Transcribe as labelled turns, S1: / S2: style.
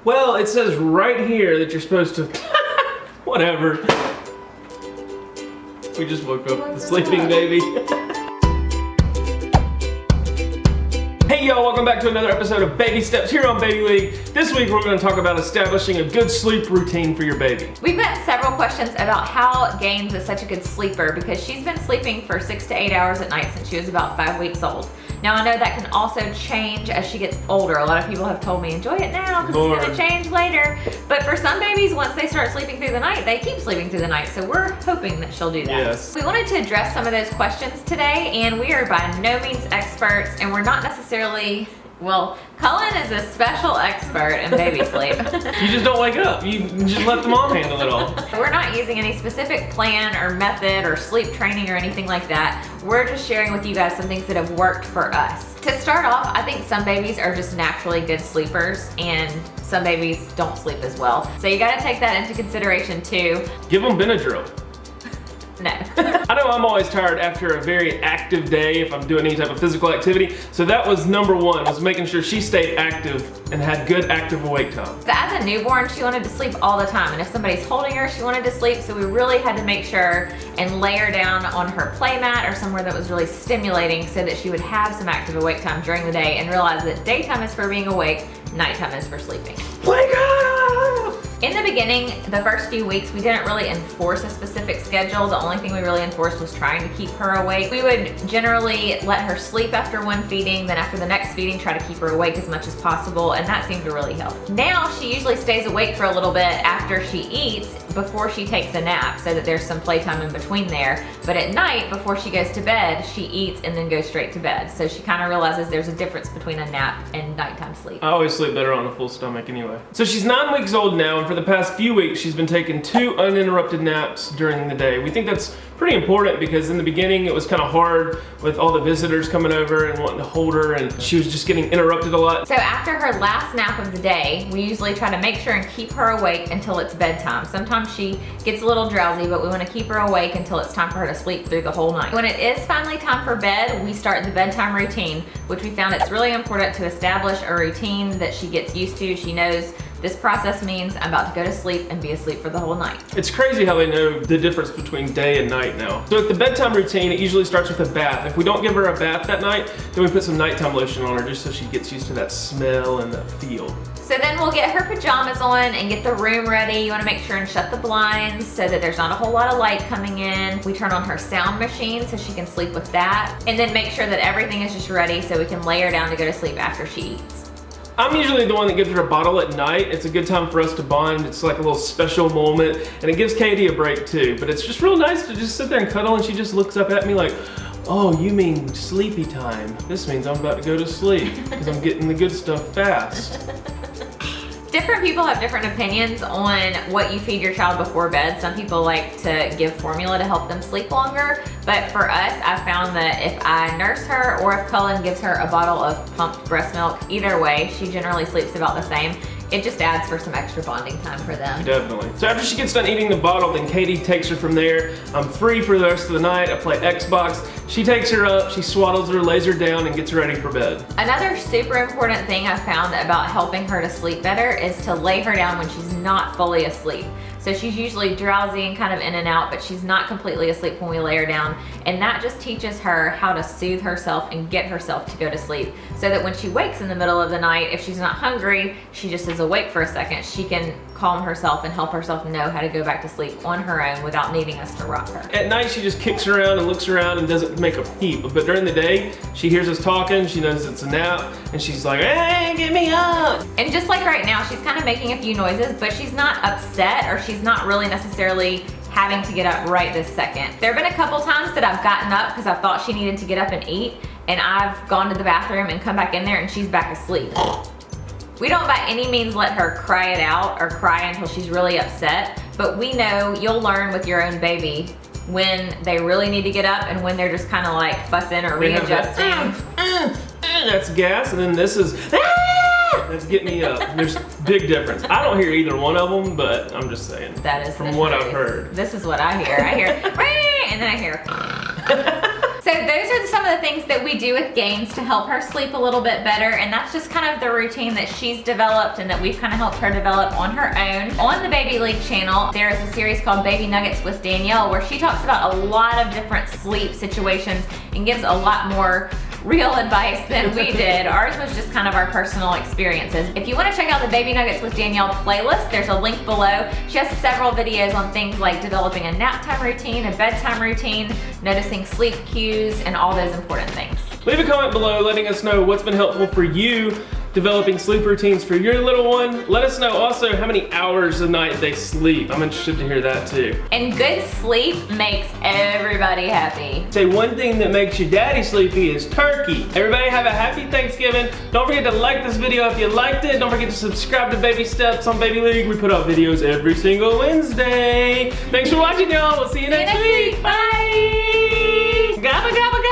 S1: Well, it says right here that you're supposed to... Whatever. We just woke up the sleeping baby. Hey y'all, welcome back to another episode of Baby Steps here on Baby League. This week we're going to talk about establishing a good sleep routine for your baby.
S2: We've met several questions about how Gaines is such a good sleeper because she's been sleeping for 6 to 8 hours at night since she was about 5 weeks old. Now I know that can also change as she gets older. A lot of people have told me, enjoy it now because it's going to change later. But for some babies, once they start sleeping through the night, they keep sleeping through the night. So we're hoping that she'll do that.
S1: Yes.
S2: We wanted to address some of those questions today, and we are by no means experts, and we're not necessarily, well, Cullen is a special expert in baby sleep.
S1: You just don't wake up. You just let the mom handle it all.
S2: We're not using any specific plan or method or sleep training or anything like that. We're just sharing with you guys some things that have worked for us. To start off, I think some babies are just naturally good sleepers and some babies don't sleep as well. So you gotta take that into consideration too.
S1: Give them Benadryl.
S2: No.
S1: I know I'm always tired after a very active day if I'm doing any type of physical activity. So that was number one, was making sure she stayed active and had good active awake time.
S2: So as a newborn, she wanted to sleep all the time. And if somebody's holding her, she wanted to sleep. So we really had to make sure and lay her down on her play mat or somewhere that was really stimulating so that she would have some active awake time during the day and realize that daytime is for being awake, nighttime is for sleeping.
S1: Wake up!
S2: In the beginning, the first few weeks, we didn't really enforce a specific schedule. The only thing we really enforced was trying to keep her awake. We would generally let her sleep after one feeding, then after the next feeding, try to keep her awake as much as possible, and that seemed to really help. Now, she usually stays awake for a little bit after she eats before she takes a nap, so that there's some playtime in between there. But at night, before she goes to bed, she eats and then goes straight to bed. So she kind of realizes there's a difference between a nap and nighttime sleep.
S1: I always sleep better on a full stomach anyway. So she's 9 weeks old now, and for the past few weeks, she's been taking 2 uninterrupted naps during the day. We think that's pretty important because in the beginning, it was kind of hard with all the visitors coming over and wanting to hold her, and she was just getting interrupted a lot.
S2: So after her last nap of the day, we usually try to make sure and keep her awake until it's bedtime. Sometimes she gets a little drowsy, but we want to keep her awake until it's time for her to sleep through the whole night. When it is finally time for bed, we start the bedtime routine, which we found it's really important to establish a routine that she gets used to. She knows this process means I'm about to go to sleep and be asleep for the whole night.
S1: It's crazy how they know the difference between day and night now. So with the bedtime routine, it usually starts with a bath. If we don't give her a bath that night, then we put some nighttime lotion on her just so she gets used to that smell and that feel.
S2: So then we'll get her pajamas on and get the room ready. You wanna make sure and shut the blinds so that there's not a whole lot of light coming in. We turn on her sound machine so she can sleep with that. And then make sure that everything is just ready so we can lay her down to go to sleep after she eats.
S1: I'm usually the one that gives her a bottle at night. It's a good time for us to bond. It's like a little special moment, and it gives Katie a break too. But it's just real nice to just sit there and cuddle, and she just looks up at me like, oh, you mean sleepy time. This means I'm about to go to sleep because I'm getting the good stuff fast.
S2: Different people have different opinions on what you feed your child before bed. Some people like to give formula to help them sleep longer, but for us, I found that if I nurse her or if Cullen gives her a bottle of pumped breast milk, either way, she generally sleeps about the same. It just adds for some extra bonding time for them.
S1: Definitely. So after she gets done eating the bottle, then Katie takes her from there. I'm free for the rest of the night. I play Xbox. She takes her up, she swaddles her, lays her down, and gets her ready for bed.
S2: Another super important thing I found about helping her to sleep better is to lay her down when she's not fully asleep. So she's usually drowsy and kind of in and out, but she's not completely asleep when we lay her down. And that just teaches her how to soothe herself and get herself to go to sleep. So that when she wakes in the middle of the night, if she's not hungry, she just is awake for a second, she can calm herself and help herself know how to go back to sleep on her own without needing us to rock her.
S1: At night, she just kicks around and looks around and doesn't make a peep. But during the day, she hears us talking, she knows it's a nap, and she's like, hey, get me up.
S2: And just like right now, she's kind of making a few noises, but she's not upset or she's not really necessarily having to get up right this second. There have been a couple times that I've gotten up because I thought she needed to get up and eat, and I've gone to the bathroom and come back in there and she's back asleep. We don't by any means let her cry it out or cry until she's really upset, but we know you'll learn with your own baby when they really need to get up and when they're just kind of like fussing or readjusting.
S1: That's gas, and then this is, that's get me up. There's big difference. I don't hear either one of them, but I'm just saying.
S2: That is
S1: from what I've heard.
S2: This is what I hear. I hear, and then I hear. So those are some of the things that we do with Gaines to help her sleep a little bit better, and that's just kind of the routine that she's developed and that we've kind of helped her develop on her own. On the Baby League channel, there is a series called Baby Nuggets with Danielle where she talks about a lot of different sleep situations and gives a lot more real advice than we did. Ours was just kind of our personal experiences. If you want to check out the Baby Nuggets with Danielle playlist, there's a link below. She has several videos on things like developing a nap time routine, a bedtime routine, noticing sleep cues, and all those important things.
S1: Leave a comment below letting us know what's been helpful for you developing sleep routines for your little one. Let us know also how many hours a night they sleep. I'm interested to hear that too.
S2: And good sleep makes everybody happy.
S1: Say one thing that makes your daddy sleepy is turkey. Everybody have a happy Thanksgiving. Don't forget to like this video if you liked it. Don't forget to subscribe to Baby Steps on Baby League. We put out videos every single Wednesday. Thanks for watching, y'all. We'll see you next week.
S2: Bye.
S1: Gabba, gabba, gabba.